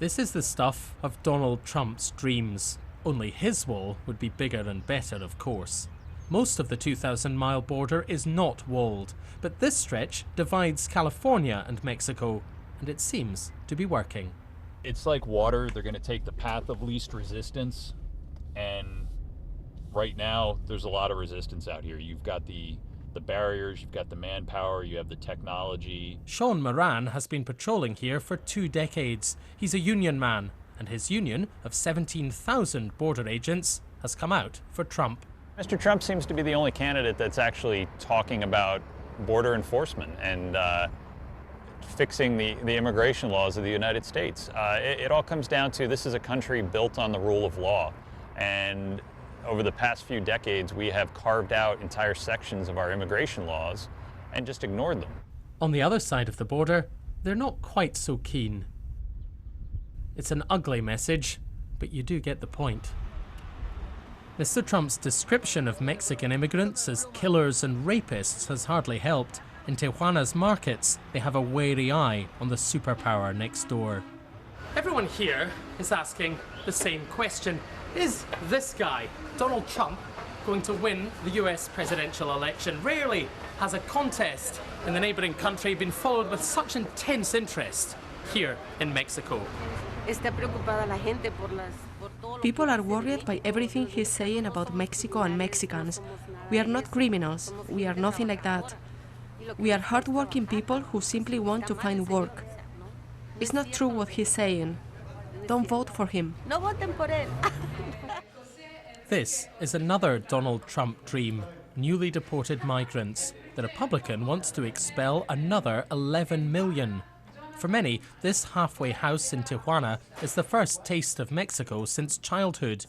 This is the stuff of Donald Trump's dreams. Only his wall would be bigger and better, of course. Most of the 2,000-mile border is not walled, but this stretch divides California and Mexico, and it seems to be working. It's like water. They're going to take the path of least resistance, and right now there's a lot of resistance out here. You've got the barriers, you've got the manpower, you have the technology. Sean Moran has been patrolling here for 2 decades. He's a union man, and his union of 17,000 border agents has come out for Trump. Mr. Trump seems to be the only candidate that's actually talking about border enforcement and fixing the immigration laws of the United States. It all comes down to this is a country built on the rule of law, and over the past few decades we have carved out entire sections of our immigration laws and just ignored them. On the other side of the border, they're not quite so keen. It's an ugly message, but you do get the point. Mr. Trump's description of Mexican immigrants as killers and rapists has hardly helped. In Tijuana's markets, they have a wary eye on the superpower next door. Everyone here is asking the same question. Is this guy, Donald Trump, going to win the US presidential election? Rarely has a contest in the neighboring country been followed with such intense interest here in Mexico. People are worried by everything he's saying about Mexico and Mexicans. We are not criminals. We are nothing like that. We are hardworking people who simply want to find work. It's not true what he's saying. Don't vote for him. This is another Donald Trump dream. Newly deported migrants. The Republican wants to expel another 11 million. For many, this halfway house in Tijuana is the first taste of Mexico since childhood.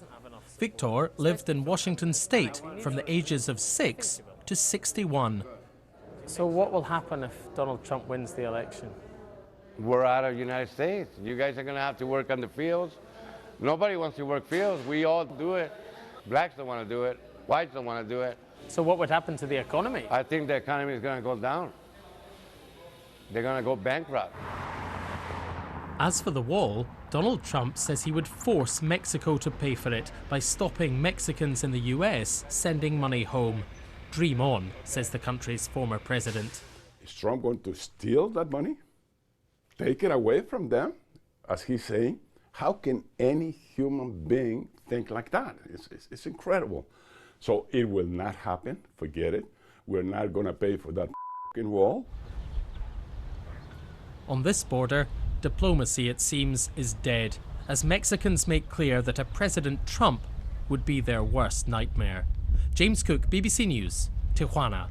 Victor lived in Washington State from the ages of 6 to 61. So what will happen if Donald Trump wins the election? We're out of the United States. You guys are going to have to work on the fields. Nobody wants to work fields. We all do it. Blacks don't want to do it. Whites don't want to do it. So what would happen to the economy? I think the economy is going to go down. They're going to go bankrupt. As for the wall, Donald Trump says he would force Mexico to pay for it by stopping Mexicans in the US sending money home. Dream on, says the country's former president. Is Trump going to steal that money? Take it away from them, as he's saying? How can any human being think like that? It's incredible. So it will not happen. Forget it. We're not going to pay for that wall. On this border, diplomacy, it seems, is dead, as Mexicans make clear that a President Trump would be their worst nightmare. James Cook, BBC News, Tijuana.